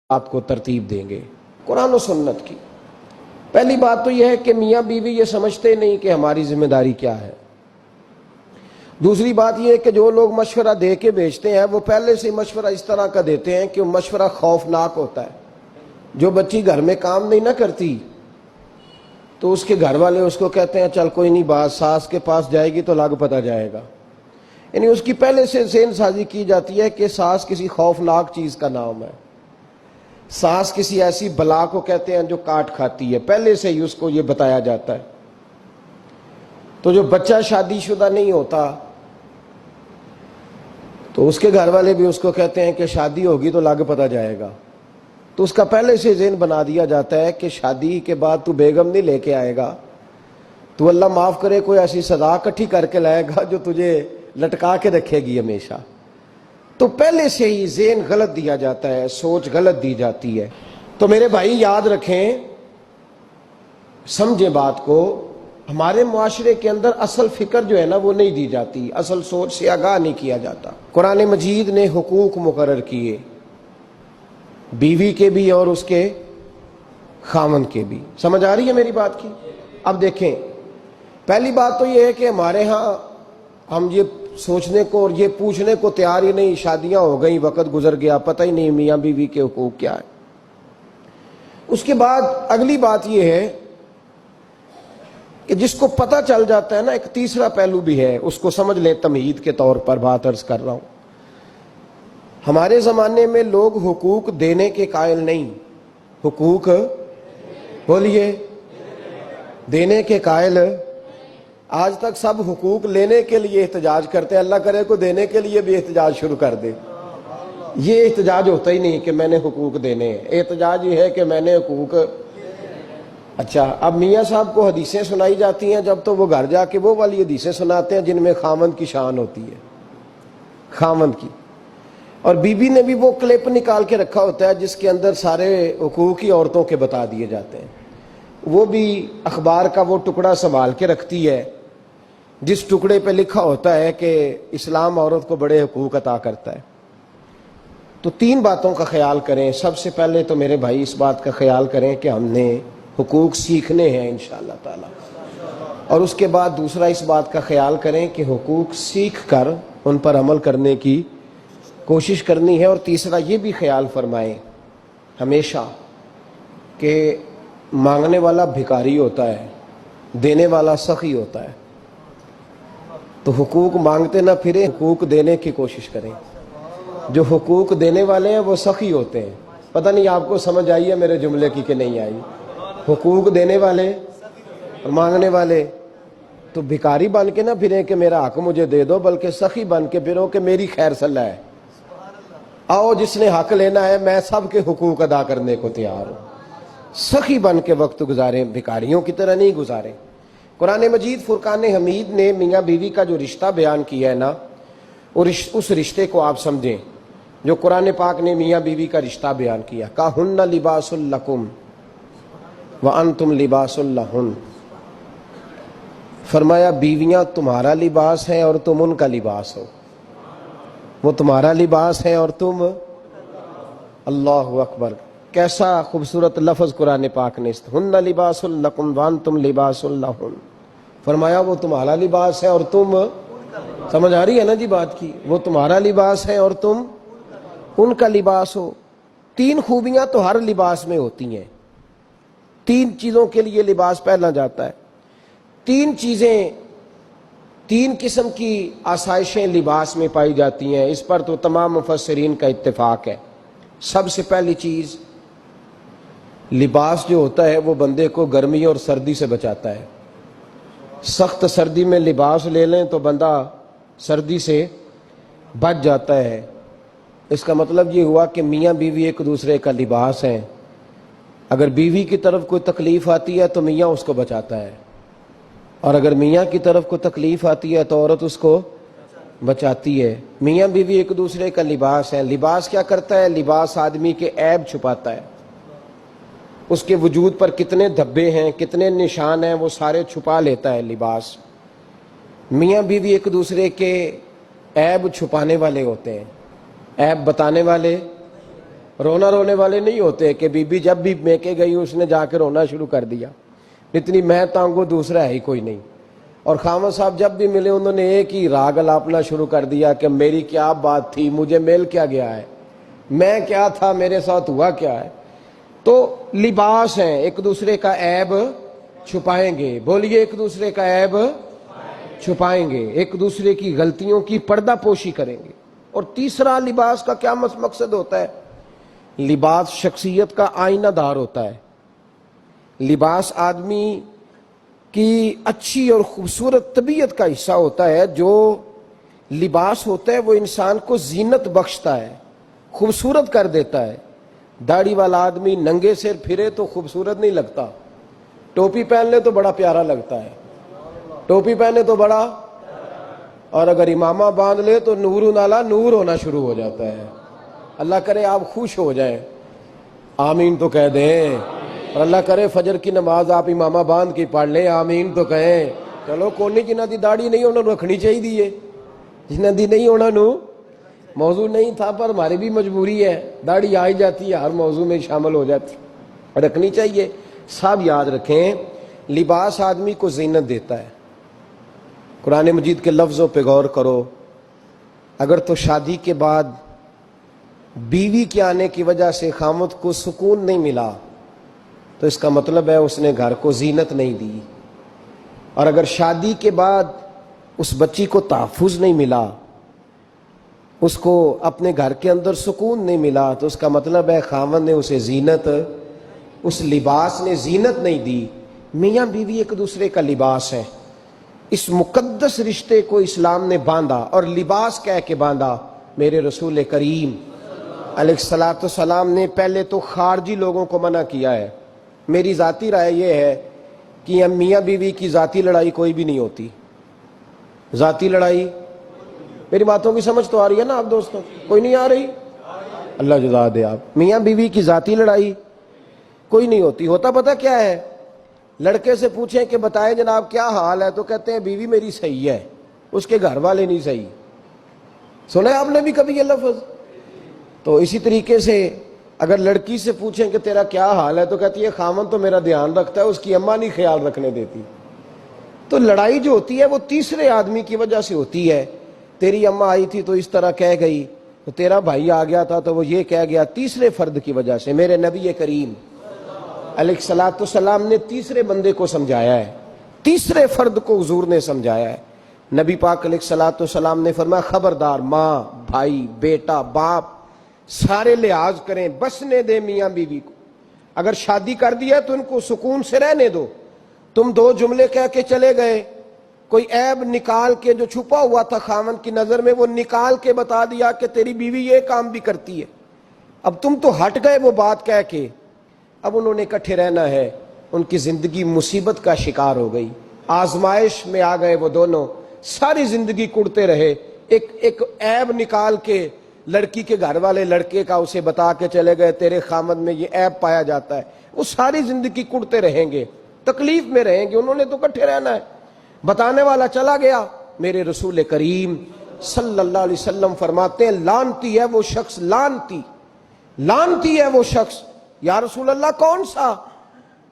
آپ کو ترتیب دیں گے قرآن و سنت کی۔ پہلی بات تو یہ ہے کہ میاں بیوی یہ سمجھتے نہیں کہ ہماری ذمہ داری کیا ہے۔ دوسری بات یہ ہے کہ جو لوگ مشورہ دے کے بھیجتے ہیں وہ پہلے سے مشورہ اس طرح کا دیتے ہیں کہ وہ مشورہ خوفناک ہوتا ہے۔ جو بچی گھر میں کام نہیں نہ کرتی تو اس کے گھر والے اس کو کہتے ہیں چل کوئی نہیں، بات ساس کے پاس جائے گی تو لگ پتہ جائے گا، یعنی اس کی پہلے سے ذہن سازی کی جاتی ہے کہ ساس کسی خوفناک چیز کا نام ہے، ساس کسی ایسی بلا کو کہتے ہیں جو کاٹ کھاتی ہے، پہلے سے ہی اس کو یہ بتایا جاتا ہے۔ تو جو بچہ شادی شدہ نہیں ہوتا تو اس کے گھر والے بھی اس کو کہتے ہیں کہ شادی ہوگی تو لگ پتہ جائے گا، تو اس کا پہلے سے ذہن بنا دیا جاتا ہے کہ شادی کے بعد تو بیگم نہیں لے کے آئے گا، تو اللہ معاف کرے کوئی ایسی سزا اکٹھی کر کے لائے گا جو تجھے لٹکا کے رکھے گی ہمیشہ۔ تو پہلے سے ہی ذہن غلط دیا جاتا ہے، سوچ غلط دی جاتی ہے۔ تو میرے بھائی یاد رکھیں، سمجھیں بات کو، ہمارے معاشرے کے اندر اصل فکر جو ہے نا وہ نہیں دی جاتی، اصل سوچ سے آگاہ نہیں کیا جاتا۔ قرآن مجید نے حقوق مقرر کیے، بیوی کے بھی اور اس کے خاوند کے بھی۔ سمجھ آ رہی ہے میری بات کی؟ اب دیکھیں، پہلی بات تو یہ ہے کہ ہمارے ہاں ہم یہ سوچنے کو اور یہ پوچھنے کو تیار ہی نہیں، شادیاں ہو گئیں، وقت گزر گیا، پتہ ہی نہیں میاں بیوی کے حقوق کیا ہے۔ اس کے بعد اگلی بات یہ ہے کہ جس کو پتہ چل جاتا ہے نا، ایک تیسرا پہلو بھی ہے، اس کو سمجھ لیں، تمہید کے طور پر بات عرض کر رہا ہوں۔ ہمارے زمانے میں لوگ حقوق دینے کے قائل نہیں، حقوق بولیے دینے کے قائل۔ آج تک سب حقوق لینے کے لیے احتجاج کرتے ہیں، اللہ کرے کو دینے کے لیے بھی احتجاج شروع کر دے۔ یہ احتجاج ہوتا ہی نہیں کہ میں نے حقوق دینے ہیں، احتجاج یہ ہے کہ میں نے حقوق۔ اچھا، اب میاں صاحب کو حدیثیں سنائی جاتی ہیں جب تو وہ گھر جا کے وہ والی حدیثیں سناتے ہیں جن میں خاوند کی شان ہوتی ہے، خاوند کی، اور بیوی نے بھی وہ کلپ نکال کے رکھا ہوتا ہے جس کے اندر سارے حقوق ہی عورتوں کے بتا دیے جاتے ہیں۔ وہ بھی اخبار کا وہ ٹکڑا سنبھال کے رکھتی ہے جس ٹکڑے پہ لکھا ہوتا ہے کہ اسلام عورت کو بڑے حقوق عطا کرتا ہے۔ تو تین باتوں کا خیال کریں۔ سب سے پہلے تو میرے بھائی اس بات کا خیال کریں کہ ہم نے حقوق سیکھنے ہیں انشاءاللہ تعالی، اور اس کے بعد دوسرا اس بات کا خیال کریں کہ حقوق سیکھ کر ان پر عمل کرنے کی کوشش کرنی ہے، اور تیسرا یہ بھی خیال فرمائیں ہمیشہ کہ مانگنے والا بھکاری ہوتا ہے، دینے والا سخی ہوتا ہے۔ تو حقوق مانگتے نہ پھریں، حقوق دینے کی کوشش کریں۔ جو حقوق دینے والے ہیں وہ سخی ہوتے ہیں۔ پتہ نہیں آپ کو سمجھ آئی ہے میرے جملے کی کہ نہیں آئی؟ حقوق دینے والے اور مانگنے والے، تو بھکاری بن کے نہ پھریں کہ میرا حق مجھے دے دو، بلکہ سخی بن کے پھرو کہ میری خیر صلاح ہے، آؤ جس نے حق لینا ہے میں سب کے حقوق ادا کرنے کو تیار ہوں۔ سخی بن کے وقت گزاریں، بھکاریوں کی طرح نہیں گزاریں۔ قرآن مجید فرقان حمید نے میاں بیوی کا جو رشتہ بیان کیا ہے نا، اس رشتے کو آپ سمجھیں جو قرآن پاک نے میاں بیوی کا رشتہ بیان کیا۔ کہن لباس لکم وانتم لباس لہن، فرمایا بیویاں تمہارا لباس ہیں اور تم ان کا لباس ہو، وہ تمہارا لباس ہے اور تم، اللہ اکبر، کیسا خوبصورت لفظ قرآن پاک نے، ہن لباس لکم وانتم لباس لہن، فرمایا وہ تمہارا لباس ہے اور تم، سمجھ آ رہی ہے نا جی بات کی، وہ تمہارا لباس ہے اور تم ان کا لباس ہو۔ تین خوبیاں تو ہر لباس میں ہوتی ہیں، تین چیزوں کے لیے لباس پہنا جاتا ہے، تین چیزیں، تین قسم کی آسائشیں لباس میں پائی جاتی ہیں، اس پر تو تمام مفسرین کا اتفاق ہے۔ سب سے پہلی چیز، لباس جو ہوتا ہے وہ بندے کو گرمی اور سردی سے بچاتا ہے۔ سخت سردی میں لباس لے لیں تو بندہ سردی سے بچ جاتا ہے۔ اس کا مطلب یہ ہوا کہ میاں بیوی ایک دوسرے کا لباس ہیں۔ اگر بیوی کی طرف کوئی تکلیف آتی ہے تو میاں اس کو بچاتا ہے، اور اگر میاں کی طرف کوئی تکلیف آتی ہے تو عورت اس کو بچاتی ہے۔ میاں بیوی ایک دوسرے کا لباس ہے۔ لباس کیا کرتا ہے؟ لباس آدمی کے عیب چھپاتا ہے، اس کے وجود پر کتنے دھبے ہیں، کتنے نشان ہیں، وہ سارے چھپا لیتا ہے لباس۔ میاں بیوی ایک دوسرے کے عیب چھپانے والے ہوتے ہیں، عیب بتانے والے رونا رونے والے نہیں ہوتے کہ بی بی جب بھی میکے گئی اس نے جا کے رونا شروع کر دیا، اتنی میں تانگو دوسرا ہے ہی کوئی نہیں۔ اور خامد صاحب جب بھی ملے انہوں نے ایک ہی راگ الاپنا شروع کر دیا کہ میری کیا بات تھی، مجھے مل کیا گیا ہے، میں کیا تھا، میرے ساتھ ہوا کیا ہے۔ تو لباس ہیں، ایک دوسرے کا عیب چھپائیں گے، بولیے ایک دوسرے کا عیب چھپائیں گے، ایک دوسرے کی غلطیوں کی پردہ پوشی کریں گے۔ اور تیسرا لباس کا کیا مقصد ہوتا ہے؟ لباس شخصیت کا آئینہ دار ہوتا ہے۔ لباس آدمی کی اچھی اور خوبصورت طبیعت کا حصہ ہوتا ہے۔ جو لباس ہوتا ہے وہ انسان کو زینت بخشتا ہے، خوبصورت کر دیتا ہے۔ داڑھی والا آدمی ننگے سر پھرے تو خوبصورت نہیں لگتا، ٹوپی پہن لے تو بڑا پیارا لگتا ہے، ٹوپی پہنے تو بڑا، اور اگر امامہ باندھ لے تو نور نالا نور ہونا شروع ہو جاتا ہے۔ اللہ کرے آپ خوش ہو جائیں، آمین تو کہہ دیں، اور اللہ کرے فجر کی نماز آپ امامہ باندھ کی پڑھ لیں، آمین تو کہیں۔ چلو کونی جنہ دی داڑھی نہیں انہوں نے رکھنی چاہیے، جنہ دی نہیں انہوں نے موضوع نہیں تھا، پر ہماری بھی مجبوری ہے، داڑھی آ ہی جاتی ہے، ہر موضوع میں شامل ہو جاتی، رکھنی چاہیے۔ سب یاد رکھیں، لباس آدمی کو زینت دیتا ہے۔ قرآن مجید کے لفظوں پہ غور کرو، اگر تو شادی کے بعد بیوی کے آنے کی وجہ سے خامد کو سکون نہیں ملا تو اس کا مطلب ہے اس نے گھر کو زینت نہیں دی، اور اگر شادی کے بعد اس بچی کو تحفظ نہیں ملا، اس کو اپنے گھر کے اندر سکون نہیں ملا، تو اس کا مطلب ہے خاوند نے اسے زینت، اس لباس نے زینت نہیں دی۔ میاں بیوی ایک دوسرے کا لباس ہے، اس مقدس رشتے کو اسلام نے باندھا، اور لباس کہہ کے باندھا۔ میرے رسول کریم علیہ الصلوۃ والسلام نے پہلے تو خارجی لوگوں کو منع کیا ہے۔ میری ذاتی رائے یہ ہے کہ میاں بیوی کی ذاتی لڑائی کوئی بھی نہیں ہوتی، ذاتی لڑائی، میری باتوں کی سمجھ تو آ رہی ہے نا آپ دوستوں؟ کوئی نہیں آ رہی؟ اللہ جزا دے آپ۔ میاں بیوی کی ذاتی لڑائی کوئی نہیں ہوتی۔ ہوتا پتہ کیا ہے؟ لڑکے سے پوچھیں کہ بتائیں جناب کیا حال ہے، تو کہتے ہیں بیوی میری صحیح ہے، اس کے گھر والے نہیں صحیح۔ سنا ہے آپ نے بھی کبھی یہ لفظ؟ تو اسی طریقے سے اگر لڑکی سے پوچھیں کہ تیرا کیا حال ہے، تو کہتی ہے خامن تو میرا دھیان رکھتا ہے، اس کی اماں نہیں خیال رکھنے دیتی۔ تو لڑائی جو ہوتی ہے وہ تیسرے آدمی کی وجہ سے ہوتی ہے۔ تیری اماں آئی تھی تو اس طرح کہہ گئی، تو تیرا بھائی آ گیا تھا تو وہ یہ کہہ گیا، تیسرے فرد کی وجہ سے۔ میرے نبی کریم علیہ الصلوۃ والسلام نے تیسرے بندے کو سمجھایا ہے، تیسرے فرد کو حضور نے سمجھایا ہے۔ نبی پاک علیہ الصلوۃ والسلام نے فرمایا خبردار، ماں، بھائی، بیٹا، باپ سارے لحاظ کریں، بسنے دے میاں بیوی کو۔ اگر شادی کر دیا تو ان کو سکون سے رہنے دو۔ تم دو جملے کہہ کے چلے گئے، کوئی عیب نکال کے جو چھپا ہوا تھا خاوند کی نظر میں وہ نکال کے بتا دیا کہ تیری بیوی یہ کام بھی کرتی ہے، اب تم تو ہٹ گئے وہ بات کہہ کے، اب انہوں نے اکٹھے رہنا ہے، ان کی زندگی مصیبت کا شکار ہو گئی، آزمائش میں آ گئے وہ دونوں، ساری زندگی کڑتے رہے۔ ایک عیب نکال کے لڑکی کے گھر والے لڑکے کا اسے بتا کے چلے گئے تیرے خامد میں یہ عیب پایا جاتا ہے، وہ ساری زندگی کڑتے رہیں گے، تکلیف میں رہیں گے، انہوں نے تو اکٹھے رہنا ہے۔ بتانے والا چلا گیا، میرے رسول کریم صلی اللہ علیہ وسلم فرماتے ہیں لعنتی ہے وہ شخص، لعنتی، لعنتی ہے وہ شخص۔ یا رسول اللہ کون سا؟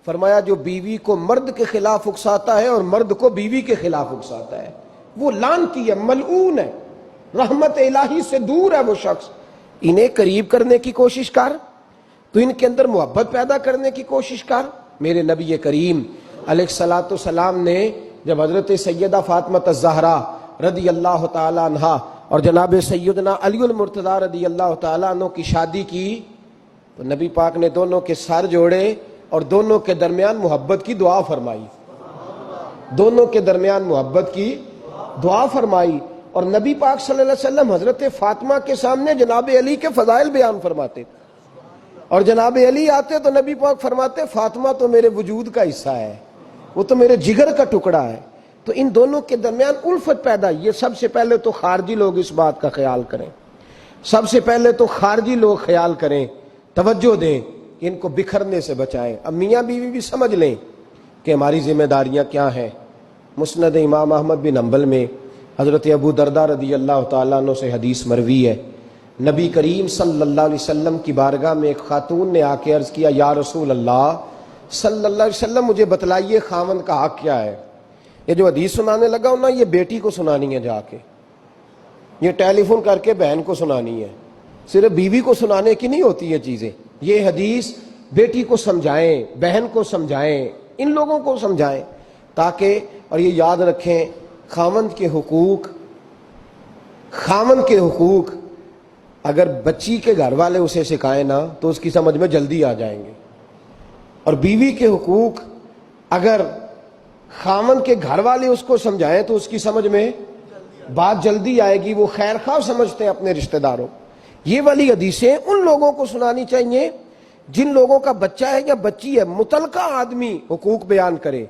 فرمایا جو بیوی کو مرد کے خلاف اکساتا ہے اور مرد کو بیوی کے خلاف اکساتا ہے، وہ لعنتی ہے، ملعون ہے، رحمت الہی سے دور ہے وہ شخص۔ انہیں قریب کرنے کی کوشش کر، تو ان کے اندر محبت پیدا کرنے کی کوشش کر۔ میرے نبی کریم علیہ الصلوۃ والسلام نے جب حضرت سیدہ فاطمہ الزہرا رضی اللہ تعالی عنہا اور جناب سیدنا علی المرتضیٰ رضی اللہ تعالی عنہ کی شادی کی تو نبی پاک نے دونوں کے سر جوڑے اور دونوں کے درمیان محبت کی دعا فرمائی، دونوں کے درمیان محبت کی دعا فرمائی۔ اور نبی پاک صلی اللہ علیہ وسلم حضرت فاطمہ کے سامنے جناب علی کے فضائل بیان فرماتے، اور جناب علی آتے تو نبی پاک فرماتے فاطمہ تو میرے وجود کا حصہ ہے، وہ تو میرے جگر کا ٹکڑا ہے۔ تو ان دونوں کے درمیان الفت پیدا، یہ سب سے پہلے تو خارجی لوگ اس بات کا خیال کریں، سب سے پہلے تو خارجی لوگ خیال کریں، توجہ دیں کہ ان کو بکھرنے سے بچائیں۔ اب میاں بیوی بھی سمجھ لیں کہ ہماری ذمہ داریاں کیا ہیں۔ مسند امام احمد بن حنبل میں حضرت ابو درداء رضی اللہ تعالیٰ عنہ سے حدیث مروی ہے، نبی کریم صلی اللہ علیہ وسلم کی بارگاہ میں ایک خاتون نے آ کے عرض کیا یا رسول اللہ صلی اللہ علیہ وسلم مجھے بتلائیے خاوند کا حق کیا ہے؟ یہ جو حدیث سنانے لگا ہوں نا یہ بیٹی کو سنانی ہے، جا کے یہ ٹیلی فون کر کے بہن کو سنانی ہے، صرف بیوی کو سنانے کی نہیں ہوتی یہ چیزیں۔ یہ حدیث بیٹی کو سمجھائیں، بہن کو سمجھائیں، ان لوگوں کو سمجھائیں تاکہ، اور یہ یاد رکھیں خاوند کے حقوق اگر بچی کے گھر والے اسے سکھائیں نا تو اس کی سمجھ میں جلدی آ جائیں گے، اور بیوی کے حقوق اگر خاوند کے گھر والے اس کو سمجھائیں تو اس کی سمجھ میں بات جلدی آئے گی، وہ خیر خواہ سمجھتے ہیں اپنے رشتہ داروں۔ یہ والی حدیثیں ان لوگوں کو سنانی چاہیے جن لوگوں کا بچہ ہے یا بچی ہے، متعلقہ آدمی حقوق بیان کرے۔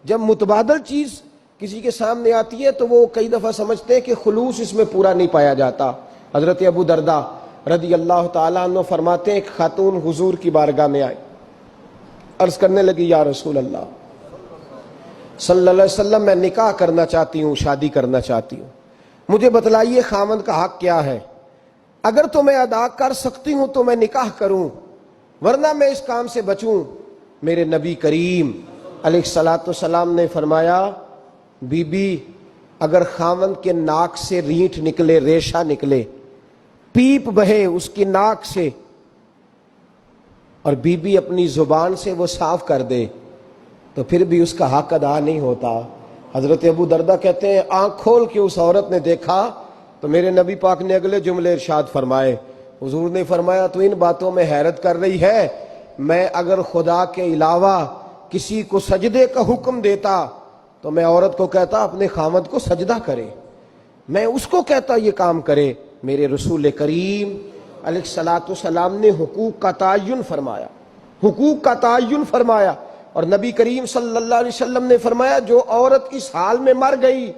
جب متبادل چیز کسی کے سامنے آتی ہے تو وہ کئی دفعہ سمجھتے ہیں کہ خلوص اس میں پورا نہیں پایا جاتا۔ حضرت ابو درداء رضی اللہ تعالیٰ عنہ فرماتے ہیں ایک خاتون حضور کی بارگاہ میں آئی، عرض کرنے لگی یا رسول اللہ صلی اللہ علیہ وسلم میں نکاح کرنا چاہتی ہوں، شادی کرنا چاہتی ہوں، مجھے بتلائیے خاوند کا حق کیا ہے؟ اگر تو میں ادا کر سکتی ہوں تو میں نکاح کروں، ورنہ میں اس کام سے بچوں۔ میرے نبی کریم علیہ الصلاۃ والسلام نے فرمایا بی بی اگر خاوند کے ناک سے رینٹ نکلے، ریشہ نکلے، پیپ بہے اس کی ناک سے، اور بی بی اپنی زبان سے وہ صاف کر دے تو پھر بھی اس کا حق ادا نہیں ہوتا۔ حضرت ابو دردہ کہتے ہیں آنکھ کھول کے اس عورت نے دیکھا تو میرے نبی پاک نے اگلے جملے ارشاد فرمائے، حضور نے فرمایا تو ان باتوں میں حیرت کر رہی ہے، میں اگر خدا کے علاوہ کسی کو سجدے کا حکم دیتا تو میں عورت کو کہتا اپنے خاوند کو سجدہ کرے، میں اس کو کہتا یہ کام کرے۔ میرے رسول کریم علیہ الصلاۃ والسلام نے حقوق کا تعین فرمایا، اور نبی کریم صلی اللہ علیہ وسلم نے فرمایا جو عورت اس حال میں مر گئی،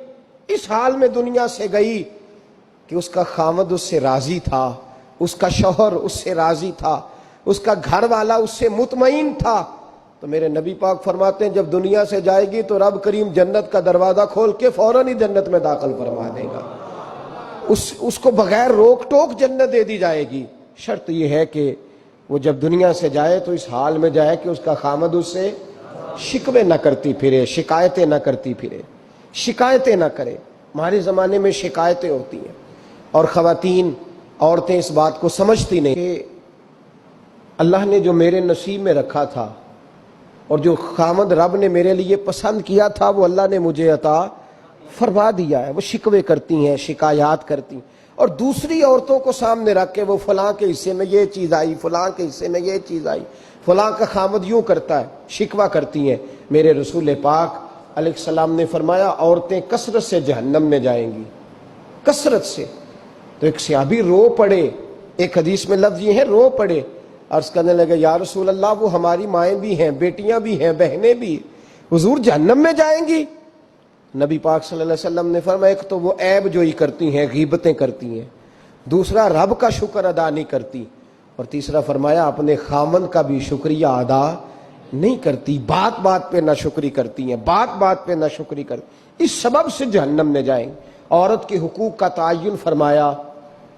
اس حال میں دنیا سے گئی کہ اس کا خاوند اس سے راضی تھا، اس کا شوہر اس سے راضی تھا، اس کا گھر والا اس سے مطمئن تھا، تو میرے نبی پاک فرماتے ہیں جب دنیا سے جائے گی تو رب کریم جنت کا دروازہ کھول کے فوراً ہی جنت میں داخل فرما دے گا، اس کو بغیر روک ٹوک جنت دے دی جائے گی۔ شرط یہ ہے کہ وہ جب دنیا سے جائے تو اس حال میں جائے کہ اس کا خاوند اس سے شکوے نہ کرتی پھرے، شکایتیں نہ کرتی پھرے، شکایتیں نہ کرے۔ ہمارے زمانے میں شکایتیں ہوتی ہیں اور خواتین، عورتیں اس بات کو سمجھتی نہیں کہ اللہ نے جو میرے نصیب میں رکھا تھا اور جو خاوند رب نے میرے لیے پسند کیا تھا وہ اللہ نے مجھے عطا فرما دیا ہے۔ وہ شکوے کرتی ہیں، شکایات کرتی ہیں، اور دوسری عورتوں کو سامنے رکھ کے وہ فلاں کے حصے میں یہ چیز آئی، فلاں کے حصے میں یہ چیز آئی، فلاں کا خاوند یوں کرتا ہے، شکوہ کرتی ہیں۔ میرے رسول پاک علیہ السلام نے فرمایا عورتیں کثرت سے جہنم میں جائیں گی، کثرت سے۔ تو ایک صحابی رو پڑے، ایک حدیث میں لفظ یہ ہے رو پڑے، عرض کرنے لگے یا رسول اللہ وہ ہماری مائیں بھی ہیں، بیٹیاں بھی ہیں، بہنیں بھی، حضور جہنم میں جائیں گی؟ نبی پاک صلی اللہ علیہ وسلم نے فرمایا ایک تو وہ عیب جوئی کرتی ہیں، غیبتیں کرتی ہیں، دوسرا رب کا شکر ادا نہیں کرتی، اور تیسرا فرمایا اپنے خاوند کا بھی شکریہ ادا نہیں کرتی، بات بات پہ ناشکری کرتی ہیں، بات بات پہ ناشکری کرتی، اس سبب سے جہنم میں جائیں۔ عورت کے حقوق کا تعین فرمایا،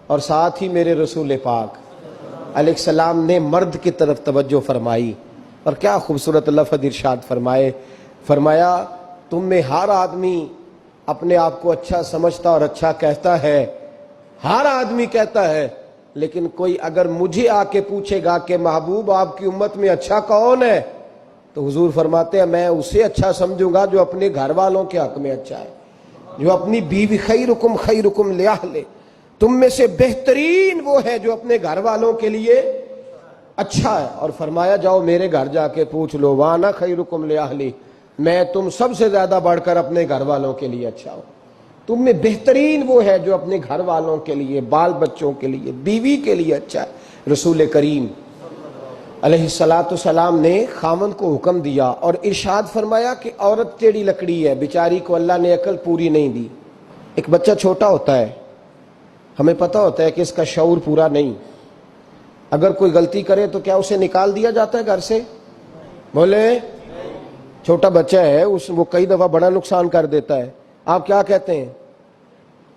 اور ساتھ ہی میرے رسول پاک علیہ السلام نے مرد کی طرف توجہ فرمائی، اور کیا خوبصورت لفظ ارشاد فرمایا تم میں ہر آدمی اپنے آپ کو اچھا سمجھتا اور اچھا کہتا ہے، ہر آدمی کہتا ہے، لیکن کوئی اگر مجھے آ کے پوچھے گا کہ محبوب آپ کی امت میں اچھا کون ہے، تو حضور فرماتے ہیں میں اسے اچھا سمجھوں گا جو اپنے گھر والوں کے حق میں اچھا ہے، جو اپنی بیوی خیرکم لأہلہ، تم میں سے بہترین وہ ہے جو اپنے گھر والوں کے لیے اچھا ہے۔ اور فرمایا جاؤ میرے گھر جا کے پوچھ لو وانا خیرکم لأہلی، میں تم سب سے زیادہ بڑھ کر اپنے گھر والوں کے لیے اچھا ہوں، تم میں بہترین وہ ہے جو اپنے گھر والوں کے لیے، بال بچوں کے لیے، بیوی کے لیے اچھا ہے۔ رسول کریم علیہ الصلاۃ والسلام نے خاوند کو حکم دیا اور ارشاد فرمایا کہ عورت ٹیڑھی لکڑی ہے، بیچاری کو اللہ نے عقل پوری نہیں دی۔ ایک بچہ چھوٹا ہوتا ہے، ہمیں پتہ ہوتا ہے کہ اس کا شعور پورا نہیں، اگر کوئی غلطی کرے تو کیا اسے نکال دیا جاتا ہے گھر سے؟ بولے، چھوٹا بچہ ہے وہ کئی دفعہ بڑا نقصان کر دیتا ہے، آپ کیا کہتے ہیں؟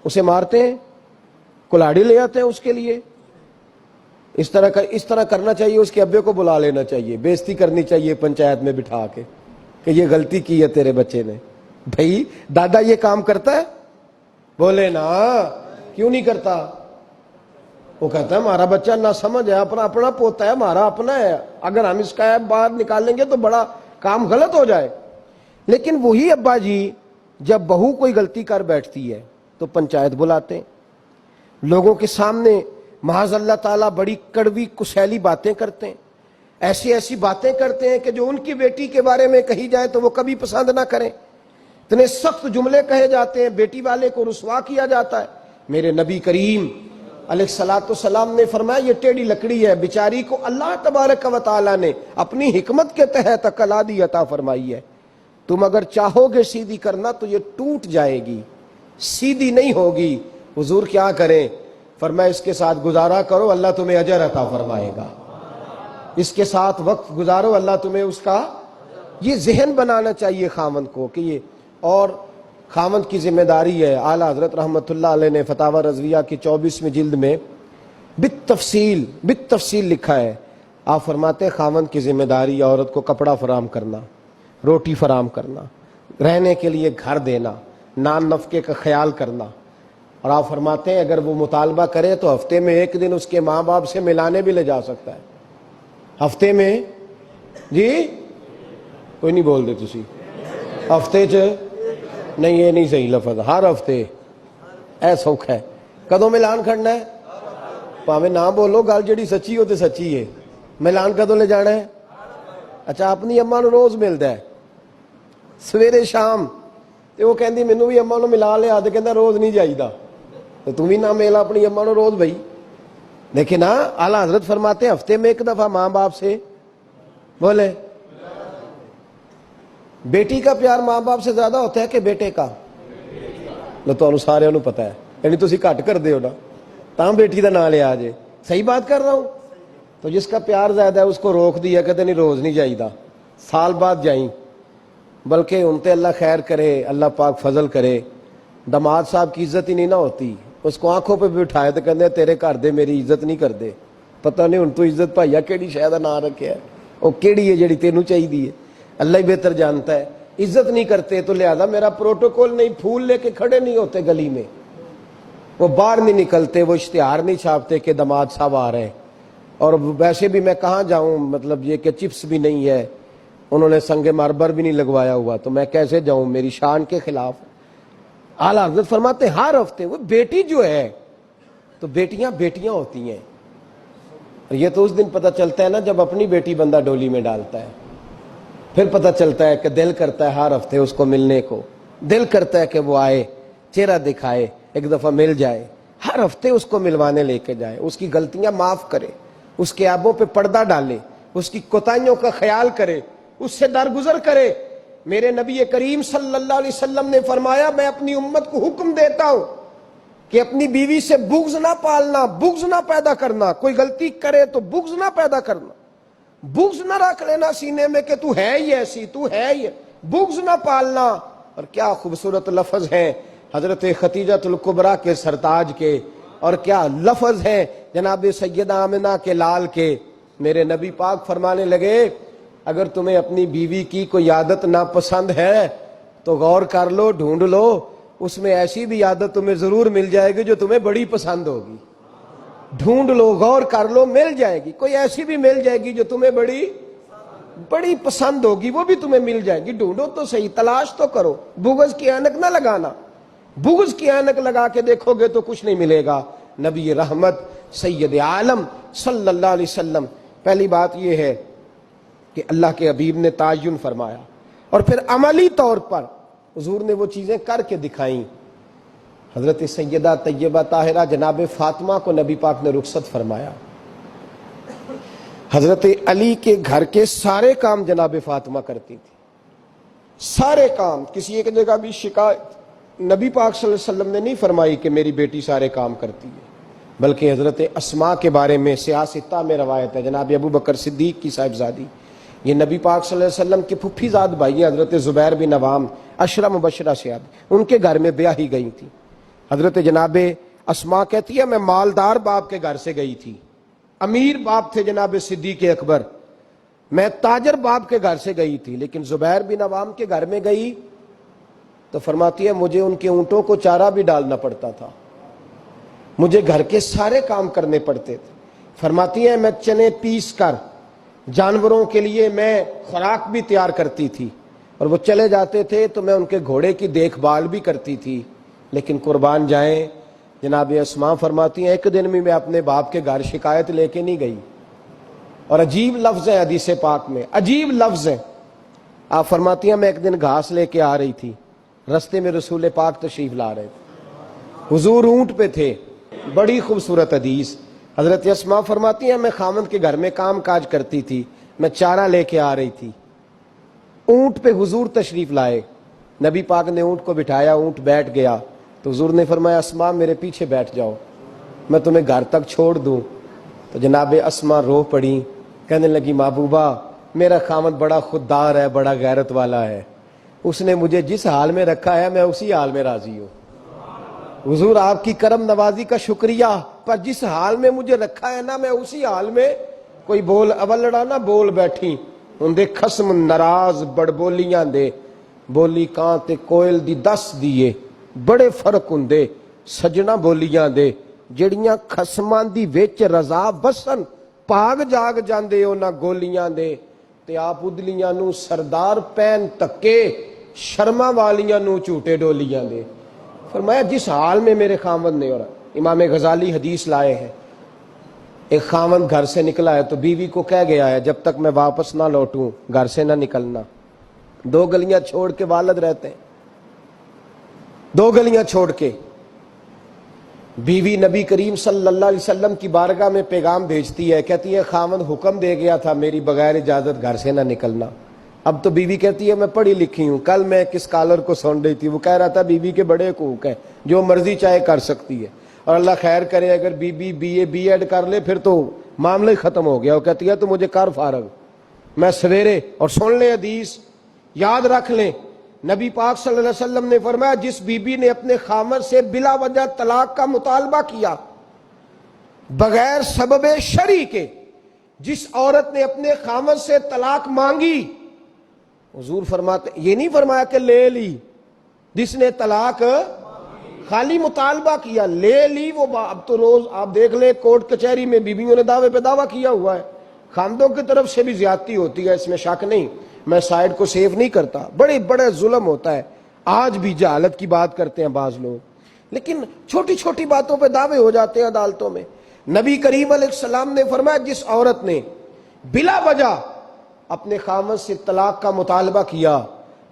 اسے مارتے ہیں، کلاڑی لے آتے ہیں اس کے لیے، اس طرح کرنا چاہیے، اس کے ابے کو بلا لینا چاہیے، بےزتی کرنی چاہیے پنچایت میں بٹھا کے کہ یہ غلطی کی ہے تیرے بچے نے۔ بھائی دادا یہ کام کرتا ہے؟ بولے نا، کیوں نہیں کرتا؟ وہ کہتا ہے ہمارا بچہ نہ سمجھ ہے، اپنا پوتا ہے، ہمارا اپنا ہے، اگر ہم اس کا باہر نکالیں گے تو بڑا کام غلط ہو جائے۔ لیکن وہی ابا جی جب بہو کوئی غلطی کر بیٹھتی ہے تو پنچایت بلاتے ہیں، لوگوں کے سامنے معاذ اللہ تعالیٰ بڑی کڑوی کسیلی باتیں کرتے ہیں، ایسی باتیں کرتے ہیں کہ جو ان کی بیٹی کے بارے میں کہی جائے تو وہ کبھی پسند نہ کریں، اتنے سخت جملے کہے جاتے ہیں، بیٹی والے کو رسوا کیا جاتا ہے۔ میرے نبی کریم علیہ الصلوۃ والسلام نے فرمایا یہ ٹیڑھی لکڑی ہے، بیچاری کو اللہ تبارک و تعالیٰ نے اپنی حکمت کے تحت عقل آدی عطا فرمائی ہے، تم اگر چاہو گے سیدھی کرنا تو یہ ٹوٹ جائے گی، سیدھی نہیں ہوگی۔ حضور کیا کریں؟ فرمایا اس کے ساتھ گزارا کرو، اللہ تمہیں اجر عطا فرمائے گا، اس کے ساتھ وقت گزارو، اللہ تمہیں اس کا، یہ ذہن بنانا چاہیے خاوند کو کہ یہ، اور خاوند کی ذمہ داری ہے۔ اعلیٰ حضرت رحمۃ اللہ علیہ نے فتاوی رضویہ کی 24ویں جلد میں بالتفصیل لکھا ہے، آپ فرماتے ہیں خاوند کی ذمہ داری ہے عورت کو کپڑا فراہم کرنا، روٹی فراہم کرنا، رہنے کے لیے گھر دینا، نان نفقے کا خیال کرنا، اور آپ فرماتے ہیں اگر وہ مطالبہ کرے تو ہفتے میں ایک دن اس کے ماں باپ سے ملانے بھی لے جا سکتا ہے، ہفتے میں، جی کوئی نہیں بول دے تسی، ہفتے نہیں، یہ نہیں صحیح لفظ، ہر ہفتے اے سوکھ ہے، کدوں ملان کھڑنا ہے؟ پاویں نہ بولو، گل جڑی سچی ہو تے سچی ہے، ملان کدوں لے جانا ہے؟ اچھا اپنی اماں نو روز ملدا ہے سویرے شام، تے وہ کہندی مینوں بھی اماں نو ملا لیا، تے کہندا روز نہیں جائیدا، تو تم بھی نہ ملا اپنی اماں نو روز بھائی۔ دیکھیں نا اعلیٰ حضرت فرماتے ہیں ہفتے میں ایک دفعہ ماں باپ سے بولے۔ بیٹی کا پیار ماں باپ سے زیادہ ہوتا ہے کہ بیٹے کا؟ تو سارے پتا ہے، یعنی تسی گھٹ کر دے ہو نا، تاں بیٹی دا نام لیا جے، صحیح بات کر رہا ہوں؟ تو جس کا پیار زیادہ ہے اس کو روک دیا، کہتے نہیں روز نہیں جائیدا، سال بعد جائیں، بلکہ ان تے اللہ خیر کرے، اللہ پاک فضل کرے، داماد صاحب کی عزت ہی نہیں نہ ہوتی، اس کو آنکھوں پہ بھی اٹھائے تو کہتے ہیں تیرے گھر دے میری عزت نہیں کر دے، پتہ نہیں ہن تو عزت بھائیا کیڑی شے دا نام رکھیا ہے، وہ کیڑی ہے جڑی تینوں چاہیے ہے، اللہ ہی بہتر جانتا ہے۔ عزت نہیں کرتے تو لہذا میرا پروٹوکول نہیں، پھول لے کے کھڑے نہیں ہوتے گلی میں، وہ باہر نہیں نکلتے، وہ اشتہار نہیں چھاپتے کہ داماد صاحب آ رہے ہیں، اور ویسے بھی میں کہاں جاؤں، مطلب یہ کہ چپس بھی نہیں ہے، انہوں نے سنگ مرمر بھی نہیں لگوایا ہوا، تو میں کیسے جاؤں، میری شان کے خلاف۔ اعلیٰ حضرت فرماتے ہیں ہر ہفتے وہ بیٹی جو ہے، تو بیٹیاں بیٹیاں ہوتی ہیں، اور یہ تو اس دن پتہ چلتا ہے نا جب اپنی بیٹی بندہ ڈولی میں ڈالتا ہے، پھر پتہ چلتا ہے کہ دل کرتا ہے ہر ہفتے اس کو ملنے کو، دل کرتا ہے کہ وہ آئے، چہرہ دکھائے، ایک دفعہ مل جائے، ہر ہفتے اس کو ملوانے لے کے جائے، اس کی غلطیاں معاف کرے، اس کے عیبوں پہ پردہ ڈالے، اس کی کوتاہیوں کا خیال کرے، اس سے درگزر کرے۔ میرے نبی کریم صلی اللہ علیہ وسلم نے فرمایا میں اپنی امت کو حکم دیتا ہوں کہ اپنی بیوی سے بغض نہ پالنا، بغض نہ پیدا کرنا، کوئی غلطی کرے تو بغض نہ پیدا کرنا، بغض نہ رکھ لینا سینے میں کہ تو ہے ہی ایسی، تو ہے ہی، بغض نہ پالنا۔ اور کیا خوبصورت لفظ ہیں حضرت خدیجہ الکبریٰ کے سرتاج کے، اور کیا لفظ ہیں جناب سیدہ آمنہ کے لال کے۔ میرے نبی پاک فرمانے لگے اگر تمہیں اپنی بیوی کی کوئی عادت ناپسند ہے تو غور کر لو، ڈھونڈ لو، اس میں ایسی بھی عادت تمہیں ضرور مل جائے گی جو تمہیں بڑی پسند ہوگی، ڈھونڈ لو، غور کر لو، مل جائے گی، کوئی ایسی بھی مل جائے گی جو تمہیں بڑی پسند ہوگی، وہ بھی تمہیں مل جائے گی، ڈھونڈو تو صحیح، تلاش تو کرو، بغض کی اینک نہ لگانا، بغض کی اینک لگا کے دیکھو گے تو کچھ نہیں ملے گا۔ نبی رحمت سید عالم صلی اللہ علیہ وسلم، پہلی بات یہ ہے کہ اللہ کے حبیب نے تعین فرمایا، اور پھر عملی طور پر حضور نے وہ چیزیں کر کے دکھائیں۔ حضرت سیدہ طیبہ طاہرہ جناب فاطمہ کو نبی پاک نے رخصت فرمایا، حضرت علی کے گھر کے سارے کام جناب فاطمہ کرتی تھی، سارے کام، کسی ایک جگہ بھی شکایت نبی پاک صلی اللہ علیہ وسلم نے نہیں فرمائی کہ میری بیٹی سارے کام کرتی ہے، بلکہ حضرت اسماء کے بارے میں سیاستہ میں روایت ہے، جناب ابو بکر صدیق کی صاحبزادی، یہ نبی پاک صلی اللہ علیہ وسلم کے پھپھی زاد بھائی حضرت زبیر بن عوام، عشرہ مبشرہ سے ان کے گھر میں بیاہی گئی تھی۔ حضرت جناب اسماء کہتی ہے میں مالدار باپ کے گھر سے گئی تھی، امیر باپ تھے جناب صدیق اکبر. میں تاجر باپ کے گھر سے گئی تھی, لیکن زبیر بن عوام کے گھر میں گئی تو فرماتی ہے مجھے ان کے اونٹوں کو چارہ بھی ڈالنا پڑتا تھا, مجھے گھر کے سارے کام کرنے پڑتے تھے. فرماتی ہے میں چنے پیس کر جانوروں کے لیے میں خوراک بھی تیار کرتی تھی, اور وہ چلے جاتے تھے تو میں ان کے گھوڑے کی دیکھ بھال بھی کرتی تھی. لیکن قربان جائیں جناب اسماء فرماتی ہیں ایک دن بھی میں اپنے باپ کے گھر شکایت لے کے نہیں گئی. اور عجیب لفظ ہے حدیث پاک میں, عجیب لفظ ہے. آپ فرماتی ہیں میں ایک دن گھاس لے کے آ رہی تھی, رستے میں رسول پاک تشریف لا رہے تھے, حضور اونٹ پہ تھے. بڑی خوبصورت حدیث. حضرت اسماء فرماتی ہیں میں خامند کے گھر میں کام کاج کرتی تھی, میں چارہ لے کے آ رہی تھی, اونٹ پہ حضور تشریف لائے. نبی پاک نے اونٹ کو بٹھایا, اونٹ بیٹھ گیا تو حضور نے فرمایا اسماء میرے پیچھے بیٹھ جاؤ, میں تمہیں گھر تک چھوڑ دوں. تو جناب اسماء رو پڑی, کہنے لگی محبوبہ میرا خامد بڑا خوددار ہے, بڑا غیرت والا ہے, اس نے مجھے جس حال میں رکھا ہے میں اسی حال میں راضی ہوں. حضور آپ کی کرم نوازی کا شکریہ, پر جس حال میں مجھے رکھا ہے نا میں اسی حال میں. کوئی بول اول لڑا نہ بول بیٹھی اندے خسم ناراض بڑ بولیاں دے, بولی کان تے کوئل دی دس دیے بڑے فرق ہندے سجنا بولیاں دے, جڑیاں خسماں دی وچ رضا وسن پاگ جاگ جاندے انہاں گولیاں دے. تے آپ ادلیاں نو سردار پین تکے شرما والیاں نو جھوٹے ڈولیاں دے. فرمایا جس حال میں میرے خامد نے. اور امام غزالی حدیث لائے ہیں, ایک خامد گھر سے نکلا ہے تو بیوی کو کہہ گیا ہے جب تک میں واپس نہ لوٹوں گھر سے نہ نکلنا. 2 گلیاں چھوڑ کے والد رہتے ہیں, 2 گلیاں چھوڑ کے. بیوی نبی کریم صلی اللہ علیہ وسلم کی بارگاہ میں پیغام بھیجتی ہے, کہتی ہے خامد حکم دے گیا تھا میری بغیر اجازت گھر سے نہ نکلنا. اب تو بیوی کہتی ہے میں پڑھی لکھی ہوں. کل میں کس کالر کو سن رہی تھی, وہ کہہ رہا تھا بیوی کے بڑے حقوق ہیں, جو مرضی چاہے کر سکتی ہے, اور اللہ خیر کرے اگر بیوی بی ایڈ کر لے پھر تو معاملہ ہی ختم ہو گیا. وہ کہتی ہے تو مجھے کر فارغ, میں سویرے. اور سن لیں حدیث, یاد رکھ لیں, نبی پاک صلی اللہ علیہ وسلم نے فرمایا جس بیوی نے اپنے خامد سے بلا وجہ طلاق کا مطالبہ کیا بغیر سبب شرعی کے, جس عورت نے اپنے خامد سے طلاق مانگی, حضور فرماتے یہ نہیں فرمایا کہ لے لی, جس نے طلاق خالی مطالبہ کیا لے لی وہ. اب تو روز آپ دیکھ لیں کورٹ کچہری میں بیویوں نے دعوے پہ دعویٰ کیا ہوا ہے. خاندوں کی طرف سے بھی زیادتی ہوتی ہے, اس میں شک نہیں, میں سائڈ کو سیف نہیں کرتا, بڑے ظلم ہوتا ہے. آج بھی جہالت کی بات کرتے ہیں بعض لوگ, لیکن چھوٹی چھوٹی باتوں پہ دعوے ہو جاتے ہیں عدالتوں میں. نبی کریم علیہ السلام نے فرمایا جس عورت نے بلا وجہ اپنے خامد سے طلاق کا مطالبہ کیا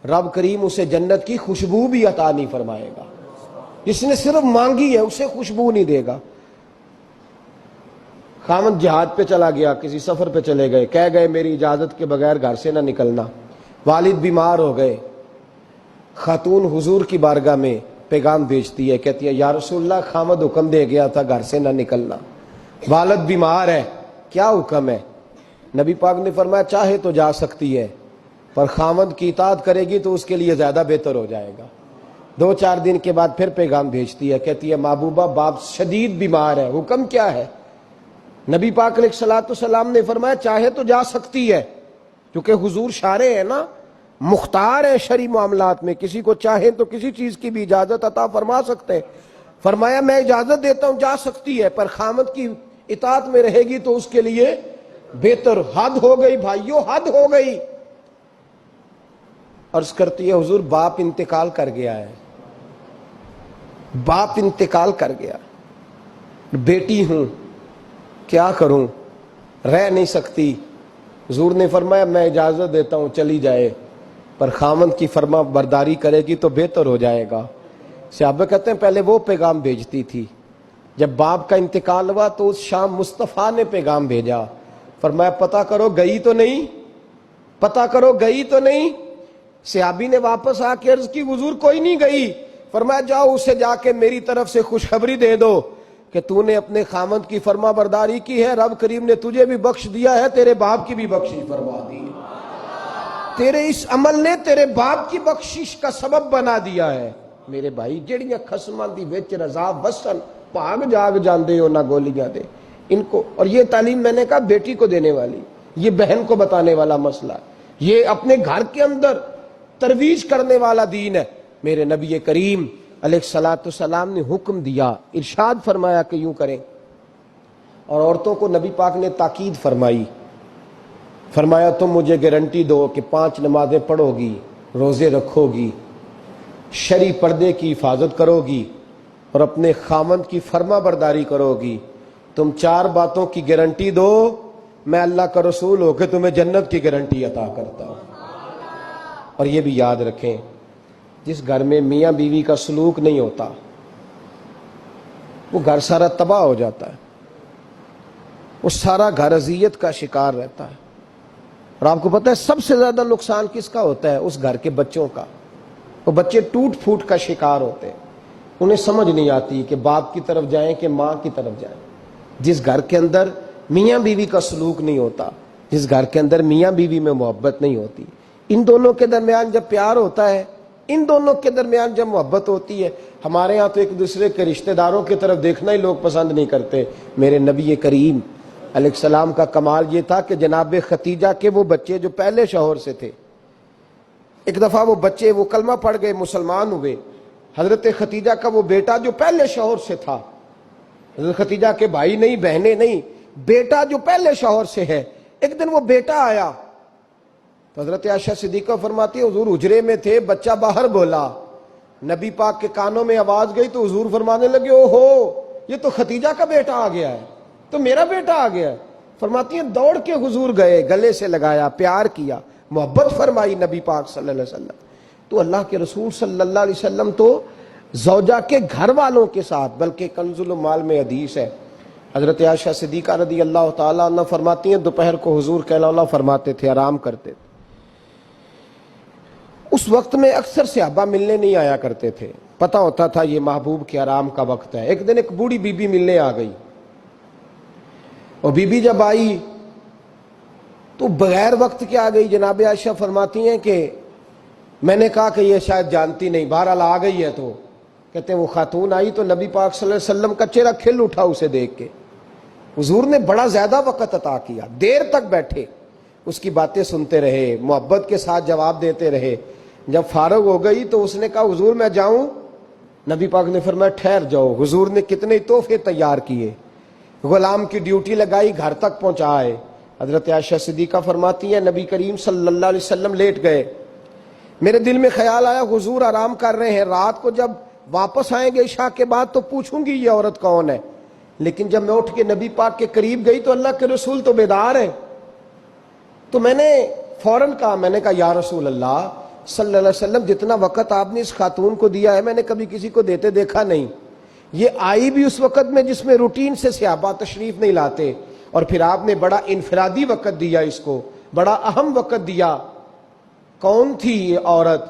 رب کریم اسے جنت کی خوشبو بھی عطا نہیں فرمائے گا. جس نے صرف مانگی ہے اسے خوشبو نہیں دے گا. خامد جہاد پہ چلا گیا, کسی سفر پہ چلے گئے, کہہ گئے میری اجازت کے بغیر گھر سے نہ نکلنا. والد بیمار ہو گئے, خاتون حضور کی بارگاہ میں پیغام بھیجتی ہے, کہتی ہے یا رسول اللہ خامد حکم دے گیا تھا گھر سے نہ نکلنا, والد بیمار ہے, کیا حکم ہے؟ نبی پاک نے فرمایا چاہے تو جا سکتی ہے, پر خامد کی اطاعت کرے گی تو اس کے لیے زیادہ بہتر ہو جائے گا. 2-4 دن کے بعد پھر پیغام بھیجتی ہے, کہتی ہے محبوبہ باپ شدید بیمار ہے, حکم کیا ہے؟ نبی پاک علیہ الصلوۃ والسلام نے فرمایا چاہے تو جا سکتی ہے, کیونکہ حضور شارع ہے نا, مختار ہے شرعی معاملات میں, کسی کو چاہے تو کسی چیز کی بھی اجازت عطا فرما سکتے ہیں. فرمایا میں اجازت دیتا ہوں جا سکتی ہے, پر خامد کی اطاعت میں رہے گی تو اس کے لیے بہتر. حد ہو گئی بھائیو, حد ہو گئی. عرض کرتی ہے حضور باپ انتقال کر گیا ہے, باپ انتقال کر گیا, بیٹی ہوں کیا کروں, رہ نہیں سکتی. حضور نے فرمایا میں اجازت دیتا ہوں چلی جائے, پر خامند کی فرما برداری کرے گی تو بہتر ہو جائے گا. صحابہ کہتے ہیں پہلے وہ پیغام بھیجتی تھی, جب باپ کا انتقال ہوا تو اس شام مصطفیٰ نے پیغام بھیجا, فرمایا پتہ کرو گئی تو نہیں, پتہ کرو گئی تو نہیں. صحابی نے واپس آ کے عرض کی حضور کوئی نہیں گئی. فرمایا جاؤ اسے جا کے میری طرف سے خوشخبری دے دو کہ تو نے اپنے خامند کی فرما برداری کی ہے, رب کریم نے تجھے بھی بخش دیا ہے, تیرے باپ کی بھی بخشش فرما دی, تیرے اس عمل نے تیرے باپ کی بخشش کا سبب بنا دیا ہے. میرے بھائی جڑیاں خسماں دی وچ رضا وسن بھاگ جاگ جاندے ہو نہ گولیاں دے, ان کو. اور یہ تعلیم میں نے کہا بیٹی کو دینے والی, یہ بہن کو بتانے والا مسئلہ, یہ اپنے گھر کے اندر ترویج کرنے والا دین ہے. میرے نبی کریم علیہ الصلوۃ والسلام نے حکم دیا, ارشاد فرمایا کہ یوں کریں. اور عورتوں کو نبی پاک نے تاکید فرمائی, فرمایا تم مجھے گارنٹی دو کہ 5 نمازیں پڑھو گی, روزے رکھو گی, شرعی پردے کی حفاظت کرو گی اور اپنے خاوند کی فرما برداری کرو گی. تم 4 باتوں کی گارنٹی دو, میں اللہ کا رسول ہو کے تمہیں جنت کی گارنٹی عطا کرتا ہوں. اور یہ بھی یاد رکھیں, جس گھر میں میاں بیوی کا سلوک نہیں ہوتا وہ گھر سارا تباہ ہو جاتا ہے, وہ سارا گھر اذیت کا شکار رہتا ہے. اور آپ کو پتہ ہے سب سے زیادہ نقصان کس کا ہوتا ہے؟ اس گھر کے بچوں کا. وہ بچے ٹوٹ پھوٹ کا شکار ہوتے ہیں, انہیں سمجھ نہیں آتی کہ باپ کی طرف جائیں کہ ماں کی طرف جائیں. جس گھر کے اندر میاں بیوی کا سلوک نہیں ہوتا, جس گھر کے اندر میاں بیوی میں محبت نہیں ہوتی, ان دونوں کے درمیان جب پیار ہوتا ہے, ان دونوں کے درمیان جب محبت ہوتی ہے, ہمارے ہاں تو ایک دوسرے کے رشتہ داروں کی طرف دیکھنا ہی لوگ پسند نہیں کرتے. میرے نبی کریم علیہ السلام کا کمال یہ تھا کہ جناب ختیجہ کے وہ بچے جو پہلے شوہر سے تھے, ایک دفعہ وہ بچے وہ کلمہ پڑھ گئے, مسلمان ہوئے. حضرت ختیجہ کا وہ بیٹا جو پہلے شوہر سے تھا, حضرت ختیجہ کے بھائی نہیں, بہنیں نہیں, بیٹا جو پہلے شوہر سے ہے, ایک دن وہ بیٹا آیا تو حضرت عائشہ صدیقہ فرماتی ہے حضور حجرے میں تھے, بچہ باہر بولا, نبی پاک کے کانوں میں آواز گئی تو حضور فرمانے لگے او ہو یہ تو ختیجہ کا بیٹا آ گیا ہے, تو میرا بیٹا آ گیا ہے. فرماتی ہیں دوڑ کے حضور گئے, گلے سے لگایا, پیار کیا, محبت فرمائی نبی پاک صلی اللہ علیہ وسلم. تو اللہ کے رسول صلی اللہ علیہ وسلم تو زوجہ کے گھر والوں کے ساتھ, بلکہ کنز المال میں حدیث ہے, حضرت عائشہ صدیقہ رضی اللہ تعالیٰ عنہ فرماتی ہیں دوپہر کو حضور قیلولہ فرماتے تھے, آرام کرتے تھے. اس وقت میں اکثر صحابہ ملنے نہیں آیا کرتے تھے, پتہ ہوتا تھا یہ محبوب کے آرام کا وقت ہے. ایک دن ایک بوڑھی بی بی ملنے آ گئی, اور بی بی جب آئی تو بغیر وقت کے آ گئی. جناب عائشہ فرماتی ہیں کہ میں نے کہا کہ یہ شاید جانتی نہیں, بہرحال آ گئی ہے. تو کہتے ہیں وہ خاتون آئی تو نبی پاک صلی اللہ علیہ وسلم کا چہرہ کھل اٹھا اسے دیکھ کے. حضور نے بڑا زیادہ وقت عطا کیا, دیر تک بیٹھے, اس کی باتیں سنتے رہے, محبت کے ساتھ جواب دیتے رہے. جب فارغ ہو گئی تو اس نے کہا حضور میں جاؤں؟ نبی پاک نے فرمایا ٹھہر جاؤ. حضور نے کتنے تحفے تیار کیے, غلام کی ڈیوٹی لگائی, گھر تک پہنچائے. حضرت عائشہ صدیقہ فرماتی ہیں نبی کریم صلی اللہ علیہ وسلم لیٹ گئے. میرے دل میں خیال آیا حضور آرام کر رہے ہیں, رات کو جب واپس آئیں گے عشاء کے بعد تو پوچھوں گی یہ عورت کون ہے. لیکن جب میں اٹھ کے نبی پاک کے قریب گئی تو اللہ کے رسول تو بیدار ہیں. تو میں نے فوراً کہا, میں نے کہا یا رسول اللہ صلی اللہ علیہ وسلم جتنا وقت آپ نے اس خاتون کو دیا ہے میں نے کبھی کسی کو دیتے دیکھا نہیں. یہ آئی بھی اس وقت میں جس میں روٹین سے صحابہ تشریف نہیں لاتے, اور پھر آپ نے بڑا انفرادی وقت دیا, اس کو بڑا اہم وقت دیا. کون تھی یہ عورت؟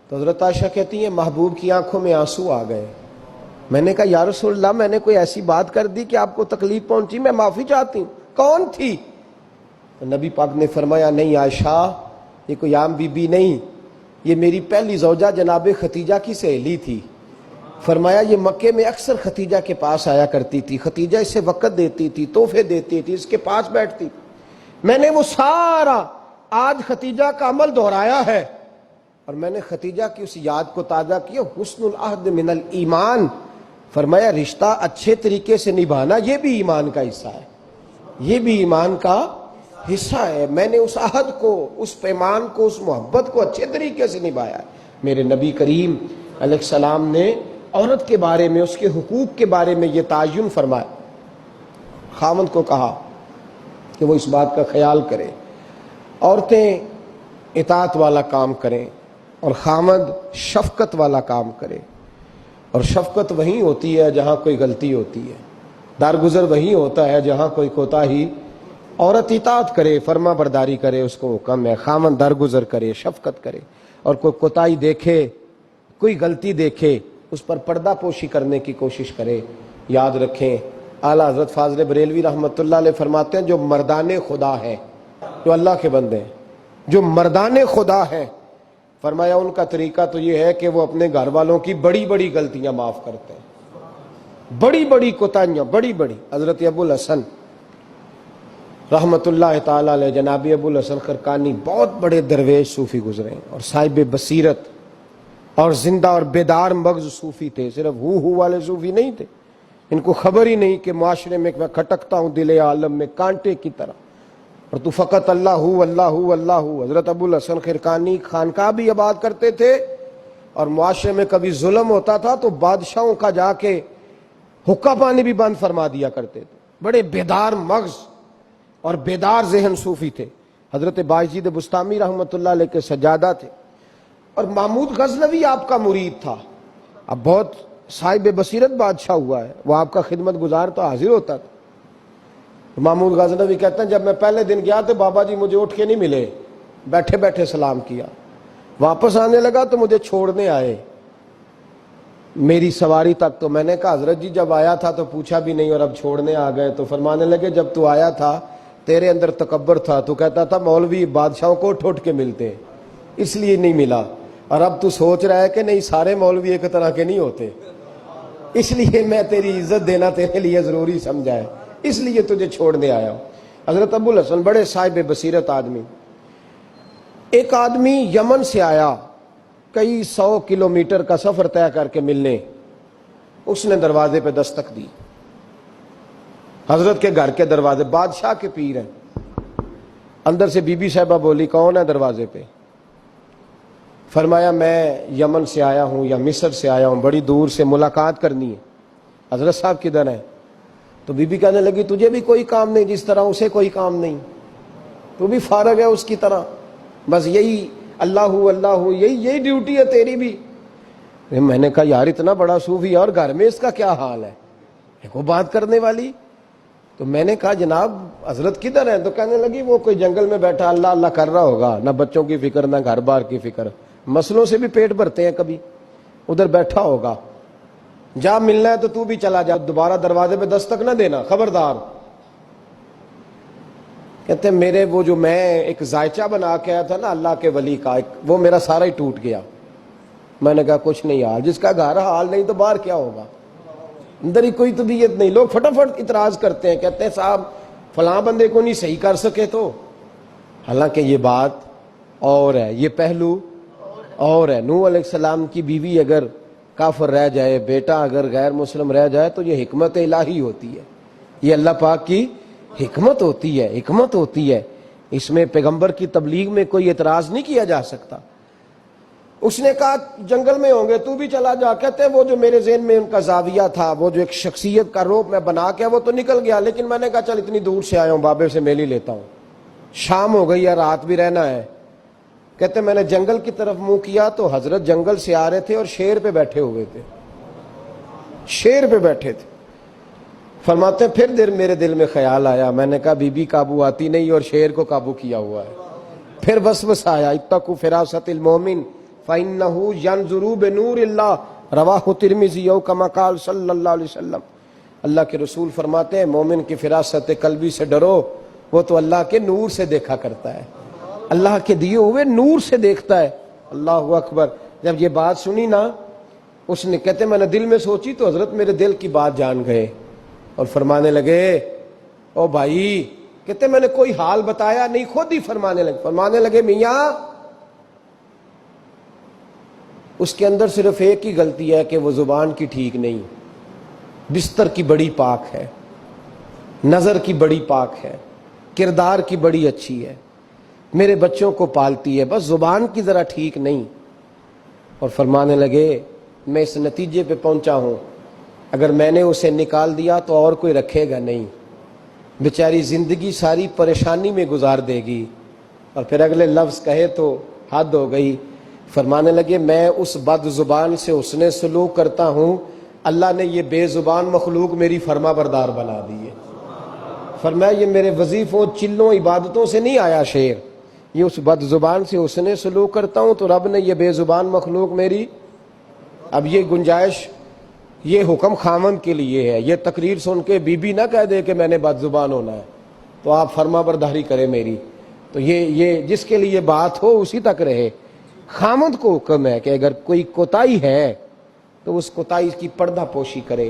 تو حضرت عائشہ کہتی ہیں محبوب کی آنکھوں میں آنسو آ گئے. میں نے کہا یا رسول اللہ میں نے کوئی ایسی بات کر دی کہ آپ کو تکلیف پہنچی, میں معافی چاہتی ہوں, کون تھی؟ تو نبی پاک نے فرمایا نہیں عائشہ یہ کوئی عام بی بی نہیں, یہ میری پہلی زوجہ جناب ختیجہ کی سہیلی تھی. فرمایا یہ مکے میں اکثر ختیجہ کے پاس آیا کرتی تھی, ختیجہ اسے وقت دیتی تھی, تحفے دیتی تھی, اس کے پاس بیٹھتی. میں نے وہ سارا آج ختیجہ کا عمل دہرایا ہے, اور میں نے ختیجہ کی اس یاد کو تازہ کیا. حسن العہد من الایمان, فرمایا رشتہ اچھے طریقے سے نبھانا یہ بھی ایمان کا حصہ ہے, یہ بھی ایمان کا حصہ ہے. میں نے اس عہد کو, اس پیمان کو, اس محبت کو اچھے طریقے سے نبھایا ہے. میرے نبی کریم علیہ السلام نے عورت کے بارے میں, اس کے حقوق کے بارے میں یہ تعین فرمایا. خاوند کو کہا کہ وہ اس بات کا خیال کرے, عورتیں اطاعت والا کام کریں اور خاوند شفقت والا کام کرے. اور شفقت وہیں ہوتی ہے جہاں کوئی غلطی ہوتی ہے, درگزر وہیں ہوتا ہے جہاں کوئی کوتاہی. عورت اطاعت کرے, فرما برداری کرے, اس کو حکم ہے. خاوند درگزر کرے, شفقت کرے, اور کوئی کوتاہی دیکھے, کوئی غلطی دیکھے, اس پر پردہ پوشی کرنے کی کوشش کرے. یاد رکھیں اعلیٰ حضرت فاضل بریلوی رحمۃ اللہ علیہ فرماتے ہیں جو مردان خدا ہیں, جو اللہ کے بندے ہیں, جو مردان خدا ہیں, فرمایا ان کا طریقہ تو یہ ہے کہ وہ اپنے گھر والوں کی بڑی بڑی غلطیاں معاف کرتے ہیں. بڑی بڑی کوتاہیاں، بڑی بڑی. حضرت ابو الحسن رحمت اللہ تعالی علیہ، جناب ابو الحسن خرقانی بہت بڑے درویش صوفی گزرے ہیں اور صاحب بصیرت اور زندہ اور بیدار مغز صوفی تھے. صرف ہو والے صوفی نہیں تھے. ان کو خبر ہی نہیں کہ معاشرے میں میں کھٹکتا ہوں دل عالم میں کانٹے کی طرح، اور تو فقط اللہ ہو اللہ ہو اللہ ہو. حضرت ابو الحسن خرقانی خانقاہ بھی آباد کرتے تھے، اور معاشرے میں کبھی ظلم ہوتا تھا تو بادشاہوں کا جا کے حقہ پانی بھی بند فرما دیا کرتے تھے. بڑے بیدار مغز اور بیدار ذہن صوفی تھے. حضرت باجید بستامی رحمۃ اللہ علیہ کے سجادہ تھے. اور محمود غزنوی آپ کا مرید تھا. اب بہت صاحب بصیرت بادشاہ ہوا ہے، وہ آپ کا خدمت گزار تو حاضر ہوتا تھا. محمود غزنوی کہتے ہیں جب میں پہلے دن گیا تو بابا جی مجھے اٹھ کے نہیں ملے، بیٹھے بیٹھے سلام کیا. واپس آنے لگا تو مجھے چھوڑنے آئے میری سواری تک. تو میں نے کہا حضرت جی جب آیا تھا تو پوچھا بھی نہیں اور اب چھوڑنے آ گئے. تو فرمانے لگے جب تو آیا تھا تیرے اندر تکبر تھا، تو کہتا تھا مولوی بادشاہوں کو اٹھ اٹھ کے ملتے اس لیے نہیں ملا. اور اب تو سوچ رہا ہے کہ نہیں سارے مولوی ایک طرح کے نہیں ہوتے، اس لیے میں تیری عزت دینا تیرے لیے ضروری سمجھا ہے، اس لیے تجھے چھوڑنے آیا ہوں. حضرت ابو الحسن بڑے صاحب بصیرت آدمی. ایک آدمی یمن سے آیا کئی 100 کلومیٹر کا سفر طے کر کے ملنے. اس نے دروازے پہ دستک دی، حضرت کے گھر کے دروازے، بادشاہ کے پیر ہیں. اندر سے بی بی صاحبہ بولی کون ہے دروازے پہ؟ فرمایا میں یمن سے آیا ہوں یا مصر سے آیا ہوں، بڑی دور سے ملاقات کرنی ہے. حضرت صاحب کدھر ہیں؟ تو بی بی کہنے لگی تجھے بھی کوئی کام نہیں جس طرح اسے کوئی کام نہیں، تو بھی فارغ ہے اس کی طرح، بس یہی اللہ ہو یہی ڈیوٹی ہے تیری بھی. میں نے کہا یار اتنا بڑا صوفی اور گھر میں اس کا کیا حال ہے، وہ بات کرنے والی. تو میں نے کہا جناب حضرت کدھر ہیں؟ تو کہنے لگی وہ کوئی جنگل میں بیٹھا اللہ اللہ کر رہا ہوگا، نہ بچوں کی فکر نہ گھر بار کی فکر، مسئلوں سے بھی پیٹ بھرتے ہیں کبھی، ادھر بیٹھا ہوگا. جا ملنا ہے تو تو بھی چلا جا، دوبارہ دروازے پہ دستک نہ دینا خبردار. کہتے ہیں میرے وہ جو میں ایک ذائچہ بنا کے آیا تھا نا اللہ کے ولی کا، وہ میرا سارا ہی ٹوٹ گیا. میں نے کہا کچھ نہیں یار، جس کا گھر حال نہیں تو باہر کیا ہوگا، اندر ہی کوئی طبیعت نہیں. لوگ فٹافٹ اعتراض کرتے ہیں، کہتے ہیں صاحب فلاں بندے کو نہیں صحیح کر سکے تو، حالانکہ یہ بات اور ہے، یہ پہلو اور ہے. نوح علیہ السلام کی بیوی اگر کافر رہ جائے، بیٹا اگر غیر مسلم رہ جائے تو یہ حکمت الہی ہوتی ہے، یہ اللہ پاک کی حکمت ہوتی ہے، حکمت ہوتی ہے. اس میں پیغمبر کی تبلیغ میں کوئی اعتراض نہیں کیا جا سکتا. اس نے کہا جنگل میں ہوں گے تو بھی چلا جا. کہتے ہیں وہ جو میرے ذہن میں ان کا زاویہ تھا، وہ جو ایک شخصیت کا روپ میں بنا کے وہ تو نکل گیا، لیکن میں نے کہا چل اتنی دور سے آیا ہوں بابے سے میل ہی لیتا ہوں، شام ہو گئی ہے رات بھی رہنا ہے. کہتے میں نے جنگل کی طرف منہ کیا تو حضرت جنگل سے آ رہے تھے اور شیر پہ بیٹھے ہوئے تھے، شیر پہ بیٹھے تھے. فرماتے ہیں پھر میرے دل میں خیال آیا، میں نے کہا بی بی قابو آتی نہیں اور شیر کو قابو کیا ہوا ہے. پھر وسوسہ آیا اتقوا فراست المومن فإنه ينظر بنور اللہ، رواہ ترمذی او کما قال صلی اللہ علیہ وسلم. اللہ کے رسول فرماتے ہیں مومن کی فراست قلبی سے ڈرو، وہ تو اللہ کے نور سے دیکھا کرتا ہے، اللہ کے دیے ہوئے نور سے دیکھتا ہے. اللہ اکبر. جب یہ بات سنی نا اس نے، کہتے میں نے دل میں سوچی تو حضرت میرے دل کی بات جان گئے اور فرمانے لگے او بھائی، کہتے میں نے کوئی حال بتایا نہیں، خود ہی فرمانے لگے میاں اس کے اندر صرف ایک ہی غلطی ہے کہ وہ زبان کی ٹھیک نہیں، بستر کی بڑی پاک ہے، نظر کی بڑی پاک ہے، کردار کی بڑی اچھی ہے، میرے بچوں کو پالتی ہے، بس زبان کی ذرا ٹھیک نہیں. اور فرمانے لگے میں اس نتیجے پہ پہنچا ہوں اگر میں نے اسے نکال دیا تو اور کوئی رکھے گا نہیں، بیچاری زندگی ساری پریشانی میں گزار دے گی، اور پھر اگلے لفظ کہے تو حد ہو گئی. فرمانے لگے میں اس بد زبان سے اس نے سلوک کرتا ہوں، اللہ نے یہ بے زبان مخلوق میری فرما بردار بنا دی ہے. فرمایا یہ میرے وظیفوں چلوں عبادتوں سے نہیں آیا شعر، یہ اس بد زبان سے اس نے سلوک کرتا ہوں تو رب نے یہ بے زبان مخلوق میری. اب یہ گنجائش، یہ حکم خامن کے لیے ہے، یہ تقریر سن کے بی بی نہ کہہ دے کہ میں نے بد زبان ہونا ہے تو آپ فرما برداری کرے میری. تو یہ جس کے لیے بات ہو اسی تک رہے. خامد کو حکم ہے کہ اگر کوئی کوتاہی ہے تو اس کوتاہی کی پردہ پوشی کرے،